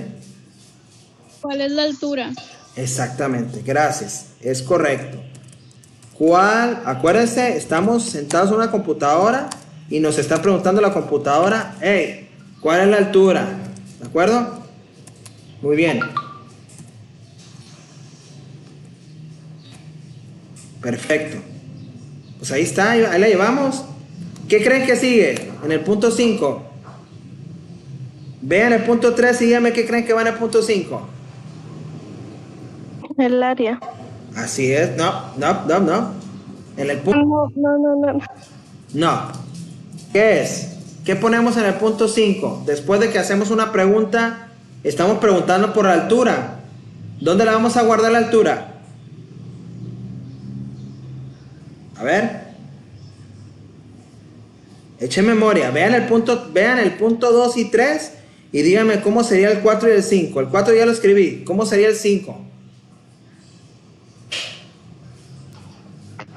¿Cuál es la altura? Exactamente, gracias. Es correcto. Acuérdense, estamos sentados en una computadora y nos está preguntando la computadora, hey, ¿cuál es la altura? ¿De acuerdo? Muy bien. Perfecto. Pues ahí está, ahí la llevamos. ¿Qué creen que sigue en el punto 5? Vean el punto 3 y díganme qué creen que va en el punto 5. El área. Así es, no. En el punto... No. ¿Qué es? ¿Qué ponemos en el punto 5? Después de que hacemos una pregunta, estamos preguntando por la altura. ¿Dónde la vamos a guardar la altura? A ver. Echen memoria. Vean el punto 2 y 3 y díganme cómo sería el 4 y el 5. El 4 ya lo escribí. ¿Cómo sería el 5?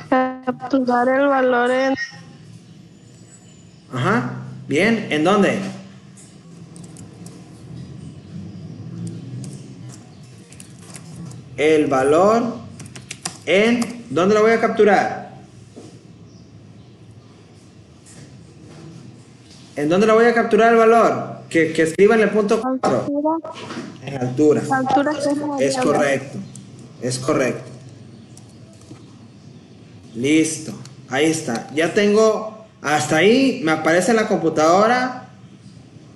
Capturar el valor en... Ajá. Bien. ¿En dónde? El valor en... ¿Dónde lo voy a capturar? ¿En dónde lo voy a capturar el valor? Que escriba en el punto 4. Altura. En altura. Altura que es la Es variable. correcto. Es correcto. Listo. Ahí está. Ya tengo. Hasta ahí me aparece en la computadora.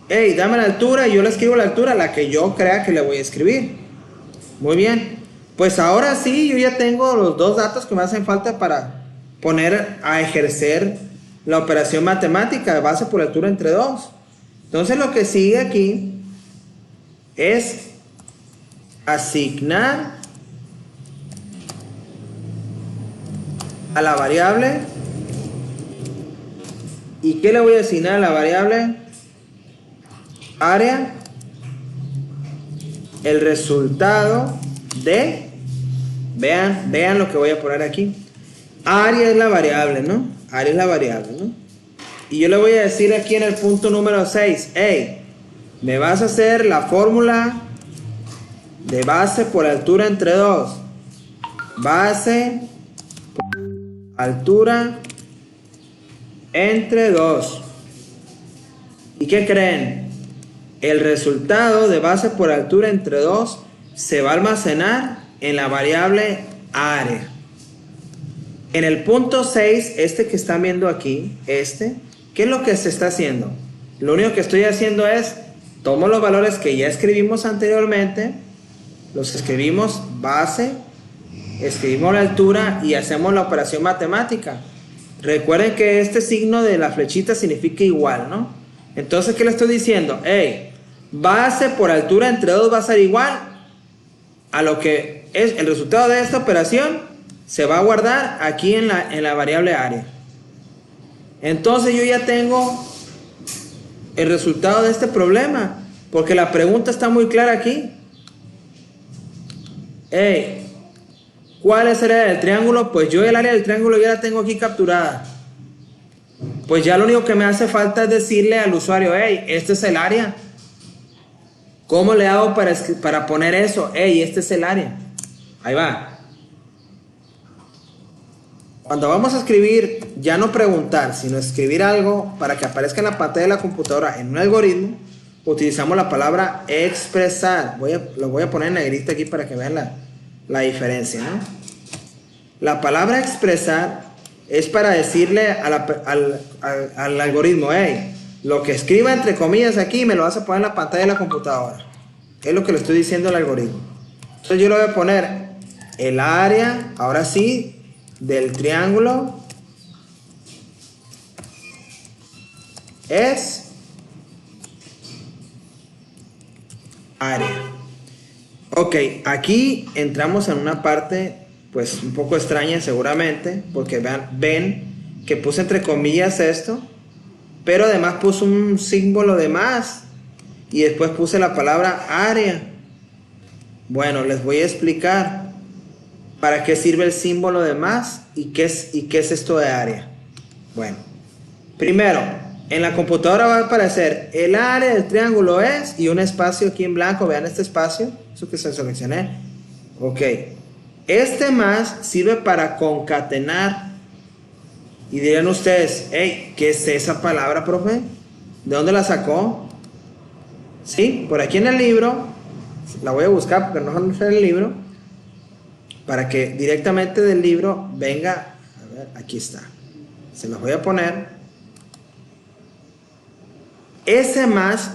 Hey, dame la altura y yo le escribo la altura, la que yo crea que le voy a escribir. Muy bien. Pues ahora sí, yo ya tengo los dos datos que me hacen falta para poner a ejercer la operación matemática de base por altura entre 2. Entonces lo que sigue aquí es asignar a la variable. ¿Y qué le voy a asignar a la variable? Área. El resultado de, vean lo que voy a poner aquí. Área es la variable, ¿no? Área es la variable, ¿no? Y yo le voy a decir aquí en el punto número 6, hey, me vas a hacer la fórmula de base por altura entre 2. Base por altura entre 2. ¿Y qué creen? El resultado de base por altura entre 2 se va a almacenar en la variable área. En el punto 6, este que están viendo aquí, ¿qué es lo que se está haciendo? Lo único que estoy haciendo es, tomo los valores que ya escribimos anteriormente, los escribimos base, escribimos la altura y hacemos la operación matemática. Recuerden que este signo de la flechita significa igual, ¿no? Entonces, ¿qué le estoy diciendo? Hey, base por altura entre 2 va a ser igual a lo que es el resultado de esta operación. Se va a guardar aquí en la variable área. Entonces yo ya tengo el resultado de este problema, porque la pregunta está muy clara aquí. Hey, ¿cuál es el área del triángulo? Pues yo el área del triángulo ya la tengo aquí capturada. Pues ya lo único que me hace falta es decirle al usuario, hey, este es el área. ¿Cómo le hago para poner eso? Hey, este es el área. Ahí va. Cuando vamos a escribir, ya no preguntar, sino escribir algo para que aparezca en la pantalla de la computadora en un algoritmo, utilizamos la palabra expresar. Lo voy a poner en negrita aquí para que vean la diferencia, ¿no? La palabra expresar es para decirle al algoritmo, hey, lo que escriba entre comillas aquí me lo vas a poner en la pantalla de la computadora. Es lo que le estoy diciendo al algoritmo. Entonces yo le voy a poner el área, ahora sí, del triángulo es área. Ok, aquí entramos en una parte pues un poco extraña seguramente, porque ven que puse entre comillas esto, pero además puse un símbolo de más y después puse la palabra área. Bueno, les voy a explicar para qué sirve el símbolo de más y qué es esto de área. Bueno, primero, en la computadora va a aparecer el área del triángulo es y un espacio aquí en blanco. Vean este espacio, eso que se seleccioné. Ok, este más sirve para concatenar. Y dirán ustedes, hey, ¿qué es esa palabra, profe? ¿De dónde la sacó? Sí, por aquí en el libro, la voy a buscar porque no está en el libro, para que directamente del libro venga, a ver, aquí está, se los voy a poner. Ese más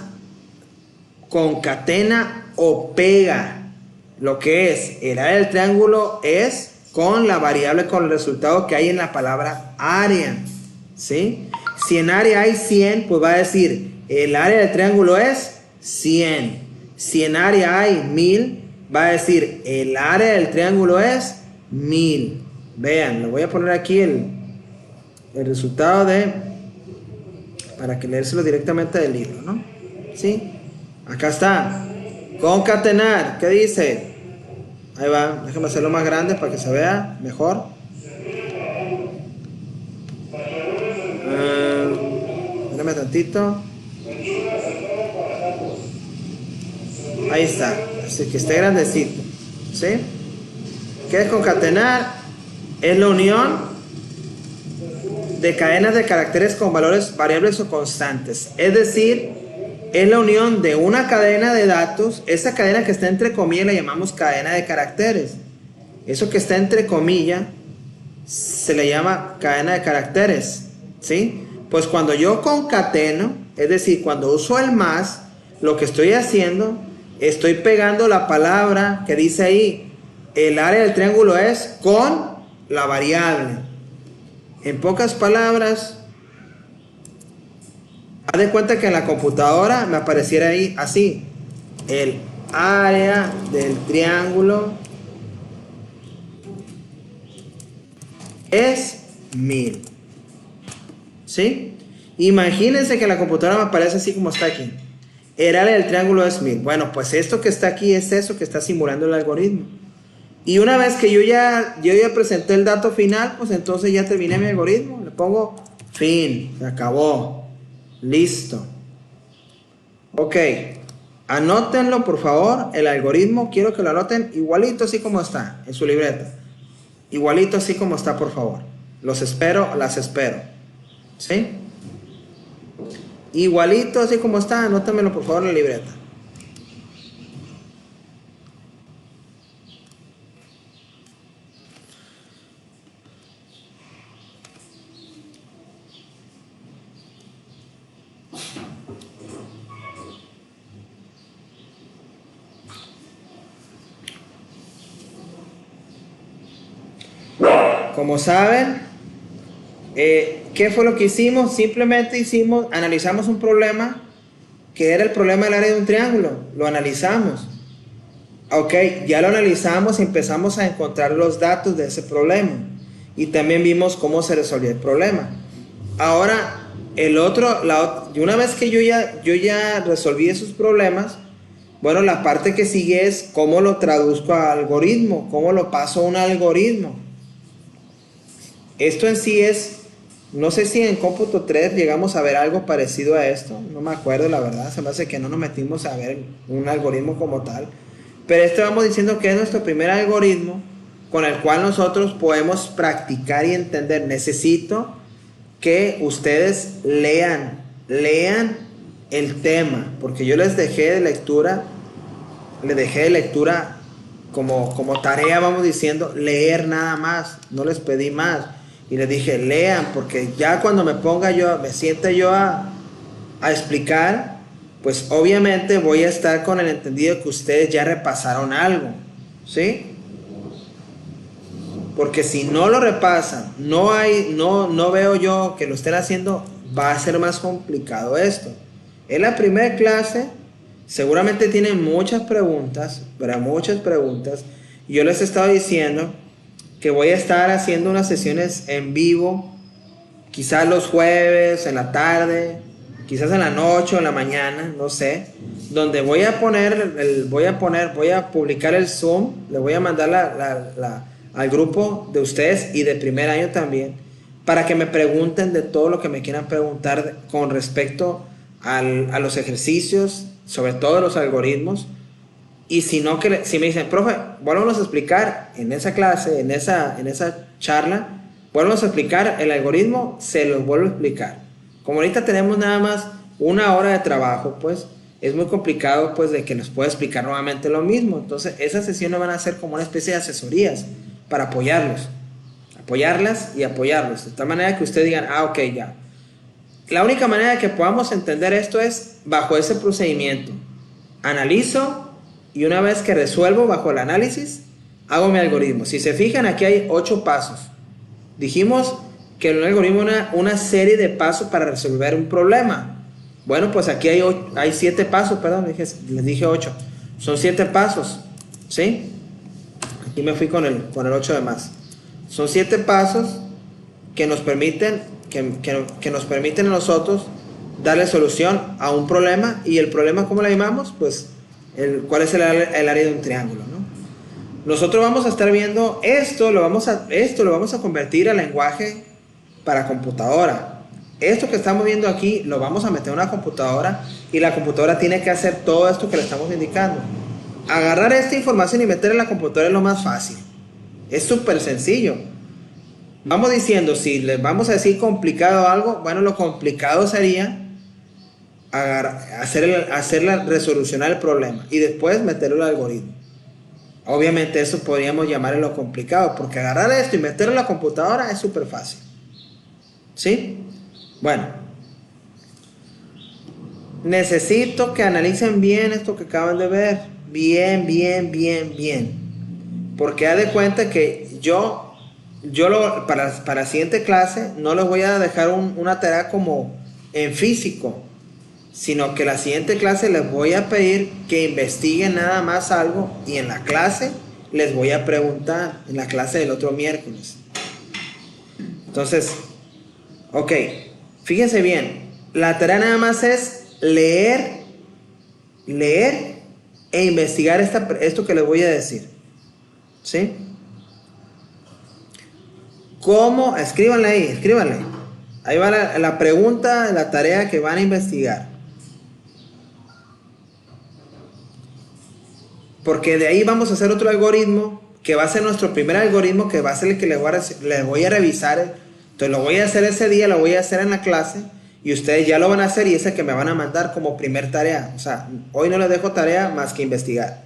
concatena o pega lo que es el área del triángulo es con la variable, con el resultado que hay en la palabra área, ¿sí? Si en área hay 100, pues va a decir el área del triángulo es 100. Si en área hay 1000, va a decir el área del triángulo es 1000. Vean, lo voy a poner aquí el resultado para que leérselo directamente del libro, ¿no? ¿Sí? Acá está. Concatenar, ¿qué dice? Ahí va, déjame hacerlo más grande para que se vea mejor. Espérame tantito. Ahí está, así que esté grandecito, ¿sí? ¿Qué es concatenar? Es la unión de cadenas de caracteres con valores variables o constantes. Es decir, es la unión de una cadena de datos. Esa cadena que está entre comillas la llamamos cadena de caracteres. Eso que está entre comillas se le llama cadena de caracteres, ¿sí? Pues cuando yo concateno, es decir, cuando uso el más, lo que estoy haciendo, estoy pegando la palabra que dice ahí, el área del triángulo es con la variable. En pocas palabras, haz de cuenta que en la computadora me apareciera ahí así, el área del triángulo es 1000. ¿Sí? Imagínense que la computadora me aparece así como está aquí. El área del triángulo es 1000. Bueno, pues esto que está aquí es eso que está simulando el algoritmo. Y una vez que yo ya presenté el dato final, pues entonces ya terminé mi algoritmo. Le pongo fin, se acabó. Listo. Ok. Anótenlo, por favor. El algoritmo, quiero que lo anoten igualito así como está en su libreta. Igualito así como está, por favor. Los espero, las espero. ¿Sí? Igualito así como está, anótamelo por favor en la libreta. Como saben, ¿qué fue lo que hicimos? Simplemente analizamos un problema que era el problema del área de un triángulo. Lo analizamos. Ok, ya lo analizamos y empezamos a encontrar los datos de ese problema. Y también vimos cómo se resolvía el problema. Ahora, una vez que yo ya resolví esos problemas, bueno, la parte que sigue es cómo lo traduzco a algoritmo, cómo lo paso a un algoritmo. Esto en sí es, no sé si en cómputo 3 llegamos a ver algo parecido a esto, no me acuerdo la verdad, se me hace que no nos metimos a ver un algoritmo como tal, pero vamos diciendo que es nuestro primer algoritmo con el cual nosotros podemos practicar y entender. Necesito que ustedes lean el tema, porque yo les dejé de lectura como tarea, vamos diciendo, leer nada más, no les pedí más. Y les dije, lean, porque ya cuando me siente yo a explicar, pues obviamente voy a estar con el entendido que ustedes ya repasaron algo, ¿sí? Porque si no lo repasan, no veo yo que lo estén haciendo, va a ser más complicado esto. Es la primera clase, seguramente tienen muchas preguntas, pero muchas preguntas. Yo les he estado diciendo que voy a estar haciendo unas sesiones en vivo, quizás los jueves, en la tarde, quizás en la noche o en la mañana, no sé, donde voy a publicar el Zoom, le voy a mandar al grupo de ustedes y de primer año también, para que me pregunten de todo lo que me quieran preguntar con respecto a los ejercicios, sobre todo los algoritmos. Y si me dicen, profe, vuélvanos a explicar en esa clase, en esa charla, vuélvanos a explicar el algoritmo, se los vuelvo a explicar. Como ahorita tenemos nada más una hora de trabajo, pues es muy complicado pues de que nos pueda explicar nuevamente lo mismo. Entonces esas sesiones van a ser como una especie de asesorías para apoyarlas y apoyarlos, de tal manera que ustedes digan, ok, ya. La única manera de que podamos entender esto es bajo ese procedimiento. Analizo, y una vez que resuelvo bajo el análisis, hago mi algoritmo. Si se fijan, aquí hay 8 pasos. Dijimos que en un algoritmo una serie de pasos para resolver un problema. Bueno, pues aquí hay 7 pasos, perdón, les dije 8. Son 7 pasos, ¿sí? Aquí me fui con el 8 de más. Son 7 pasos que nos permiten a nosotros darle solución a un problema. Y el problema, ¿cómo le llamamos? Pues cuál es el área de un triángulo, ¿no? Nosotros vamos a estar viendo esto lo vamos a convertir a lenguaje para computadora. Esto que estamos viendo aquí lo vamos a meter en una computadora, y la computadora tiene que hacer todo esto que le estamos indicando. Agarrar esta información y meterla en la computadora es lo más fácil, es súper sencillo. vamos diciendo, si les vamos a decir complicado algo, bueno, lo complicado sería resolucionar el problema y después meterlo al algoritmo. Obviamente eso podríamos llamarlo lo complicado, porque agarrar esto y meterlo en la computadora es súper fácil. ¿Sí? Bueno, necesito que analicen bien esto que acaban de ver. Bien, bien, bien, bien. Porque haz de cuenta que para la siguiente clase no les voy a dejar una tarea como en físico, sino que la siguiente clase les voy a pedir que investiguen nada más algo y en la clase les voy a preguntar, en la clase del otro miércoles. Entonces, ok, fíjense bien, la tarea nada más es leer e investigar esto que les voy a decir. ¿Sí? ¿Cómo? Escríbanle ahí, escríbanle. Ahí va la pregunta, la tarea que van a investigar. Porque de ahí vamos a hacer otro algoritmo que va a ser nuestro primer algoritmo, que va a ser el que les voy a revisar. Entonces lo voy a hacer ese día, lo voy a hacer en la clase y ustedes ya lo van a hacer y es el que me van a mandar como primer tarea. O sea, hoy no les dejo tarea más que investigar.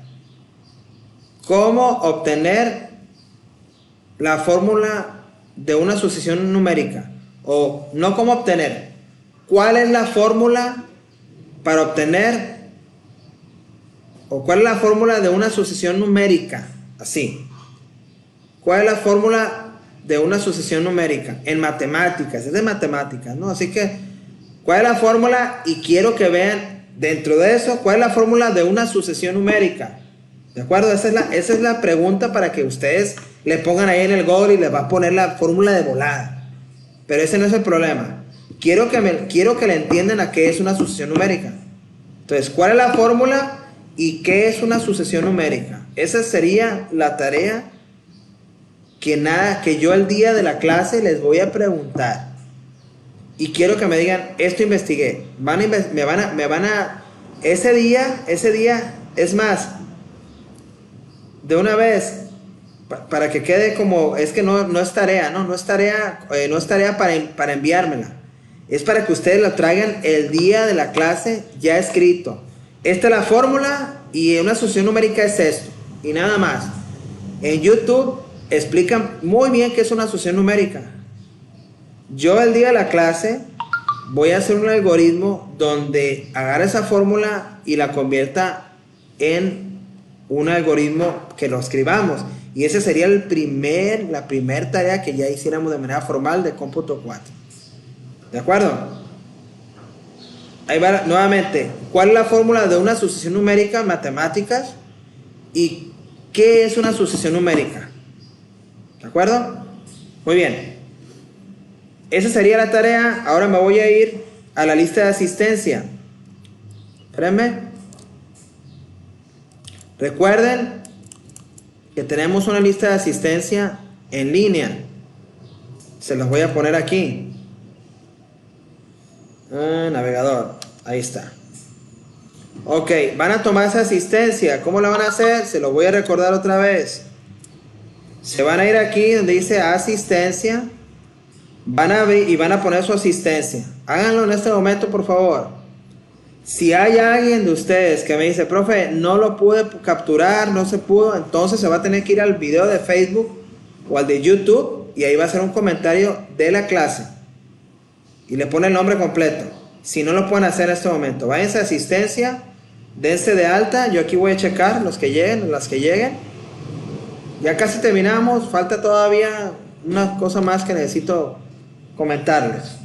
¿Cómo obtener la fórmula de una sucesión numérica? O no cómo obtener. ¿Cuál es la fórmula para obtener? ¿O cuál es la fórmula de una sucesión numérica? Así. ¿Cuál es la fórmula de una sucesión numérica? En matemáticas, es de matemáticas, ¿no? Así que, ¿cuál es la fórmula? Y quiero que vean dentro de eso, ¿cuál es la fórmula de una sucesión numérica? ¿De acuerdo? Esa es la pregunta para que ustedes le pongan ahí en el Google y les va a poner la fórmula de volada. Pero ese no es el problema. Quiero que le entiendan a qué es una sucesión numérica. Entonces, ¿cuál es la fórmula? ¿Y qué es una sucesión numérica? Esa sería la tarea que yo el día de la clase les voy a preguntar. Y quiero que me digan, esto investigué. Ese día, es más, de una vez, para que quede como, es que no es tarea, no es tarea para enviármela. Es para que ustedes lo traigan el día de la clase ya escrito. Esta es la fórmula y una sucesión numérica es esto y nada más. En YouTube explican muy bien qué es una sucesión numérica. Yo el día de la clase voy a hacer un algoritmo donde agarre esa fórmula y la convierta en un algoritmo que lo escribamos. Y esa sería la primer tarea que ya hiciéramos de manera formal de cómputo 4. ¿De acuerdo? Ahí va nuevamente. ¿Cuál es la fórmula de una sucesión numérica en matemáticas? ¿Y qué es una sucesión numérica? ¿De acuerdo? Muy bien. Esa sería la tarea. Ahora me voy a ir a la lista de asistencia. Espérenme. Recuerden que tenemos una lista de asistencia en línea. Se los voy a poner aquí. Navegador, ahí está. Ok, van a tomar esa asistencia. ¿Cómo la van a hacer? Se lo voy a recordar otra vez. Se van a ir aquí donde dice asistencia. Van a abrir y van a poner su asistencia. Háganlo en este momento, por favor. Si hay alguien de ustedes que me dice, profe, no lo pude capturar, no se pudo, entonces se va a tener que ir al video de Facebook o al de YouTube y ahí va a hacer un comentario de la clase. Y le pone el nombre completo. Si no lo pueden hacer en este momento, váyanse a asistencia, dense de alta. Yo aquí voy a checar los que lleguen, las que lleguen. Ya casi terminamos, falta todavía una cosa más que necesito comentarles.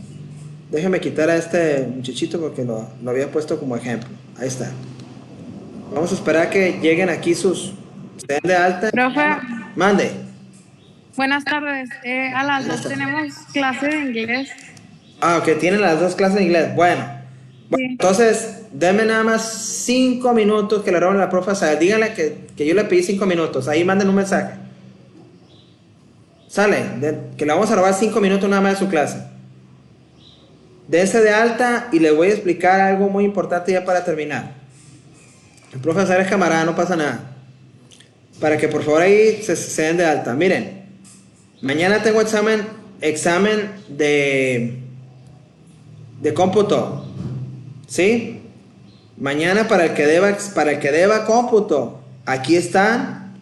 Déjenme quitar a este muchachito porque lo había puesto como ejemplo. Ahí está. Vamos a esperar que lleguen aquí se den de alta. Profe, Mande. buenas tardes. A las 2 tenemos clase de inglés. Ok, tienen las dos clases de inglés. Bueno, Sí. entonces, denme nada más 5 minutos que le roben a la profe. O sea, díganle que yo le pedí 5 minutos. Ahí manden un mensaje. Sale, que le vamos a robar 5 minutos nada más de su clase. Dense de alta y les voy a explicar algo muy importante ya para terminar. El profesor es camarada, no pasa nada. Para que por favor ahí se den de alta. Miren, mañana tengo examen examen de cómputo, ¿sí? Mañana para el que deba cómputo, aquí están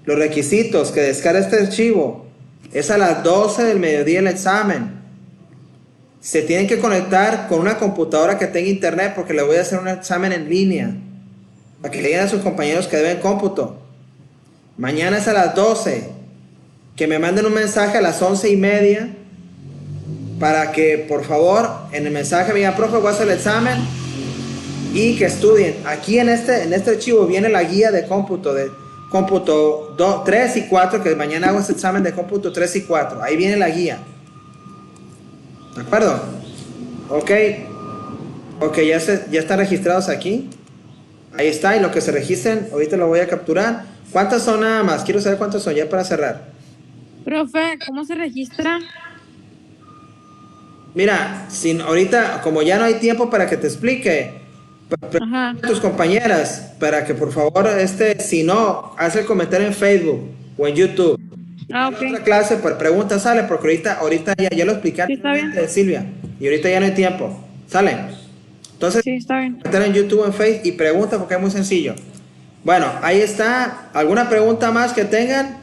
los requisitos, que descargue este archivo. Es a las 12 del mediodía el examen. Se tienen que conectar con una computadora que tenga internet, porque le voy a hacer un examen en línea para que le digan a sus compañeros que deben cómputo. Mañana es a las 12. Que me manden un mensaje a las 11:30 para que, por favor, en el mensaje me digan: profe, voy a hacer el examen, y que estudien. Aquí en este archivo viene la guía de cómputo 3 y 4, que mañana hago este examen de cómputo 3 y 4. Ahí viene la guía. ¿De acuerdo? Ok, ya están registrados aquí. Ahí está, y lo que se registren, ahorita lo voy a capturar. ¿Cuántas son nada más? Quiero saber cuántas son ya para cerrar. Profe, ¿cómo se registra? Mira, ahorita, como ya no hay tiempo para que te explique, Ajá. a tus compañeras, para que por favor, si no, haz el comentario en Facebook o en YouTube. Ah, En otra ok. clase, por pregunta sale, porque ahorita ya lo expliqué Sí, está bien. anteriormente, Silvia, y ahorita ya no hay tiempo. ¿Sale? Entonces, Sí, está bien. comentar en YouTube o en Facebook y pregunta, porque es muy sencillo. Bueno, ahí está. ¿Alguna pregunta más que tengan?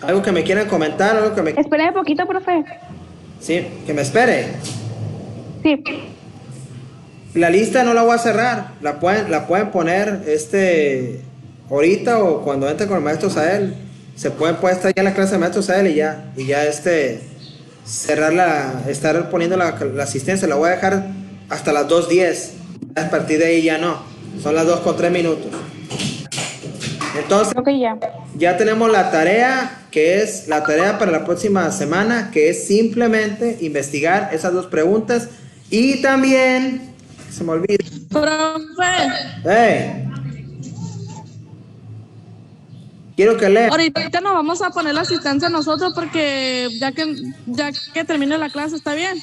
¿Algo que me quieran comentar? ¿Algo que me... Espera un poquito, profe. Sí, que me espere. Sí. La lista no la voy a cerrar. La pueden poner ahorita, o cuando entre con el maestro Sael. Puede estar ya en la clase del maestro Sael y ya cerrar estar poniendo la asistencia. La voy a dejar hasta las 2:10. A partir de ahí ya no. Son las 2:03. Entonces, Creo que ya. ya tenemos la tarea, que es la tarea para la próxima semana, que es simplemente investigar esas 2 preguntas. Y también, se me olvida. Profe, ¡Hey! Quiero que lea. ahorita nos vamos a poner la asistencia nosotros porque ya que termine la clase, ¿está bien?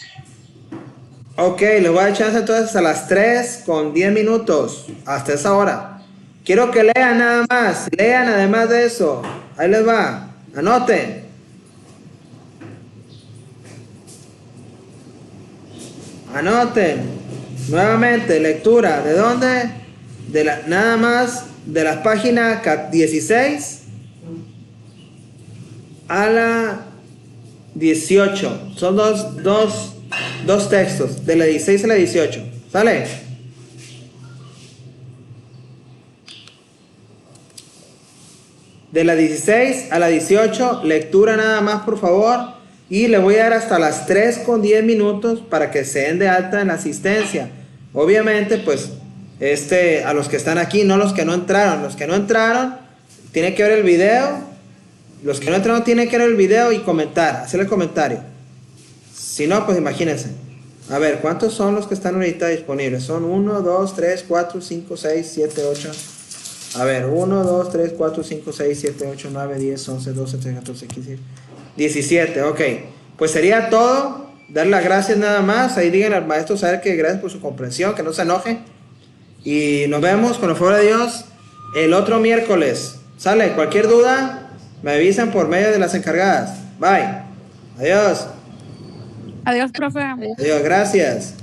Ok, les voy a dar chance entonces a las 3:10, hasta esa hora. Quiero que lean nada más, lean además de eso. Ahí les va, anoten. Anoten. Nuevamente, lectura. ¿De dónde? Nada más de las páginas 16 a la 18. Son dos textos, de la 16 a la 18. ¿Sale? De la 16 a la 18, lectura nada más, por favor. Y le voy a dar hasta las 3:10 para que se den de alta en la asistencia. Obviamente, pues, a los que están aquí, no los que no entraron. Los que no entraron, tienen que ver el video. Los que no entraron tienen que ver el video y comentar, hacer el comentario. Si no, pues imagínense. A ver, ¿cuántos son los que están ahorita disponibles? Son 1, 2, 3, 4, 5, 6, 7, 8. A ver, 1, 2, 3, 4, 5, 6, 7, 8, 9, 10, 11, 12, 13, 14, 15, 17. Ok, pues sería todo. Dar las gracias nada más. Ahí digan al maestro saber que gracias por su comprensión, que no se enoje. Y nos vemos, con el favor de Dios, el otro miércoles. ¿Sale? Cualquier duda, me avisan por medio de las encargadas. Bye. Adiós. Adiós, profe. Adiós, gracias.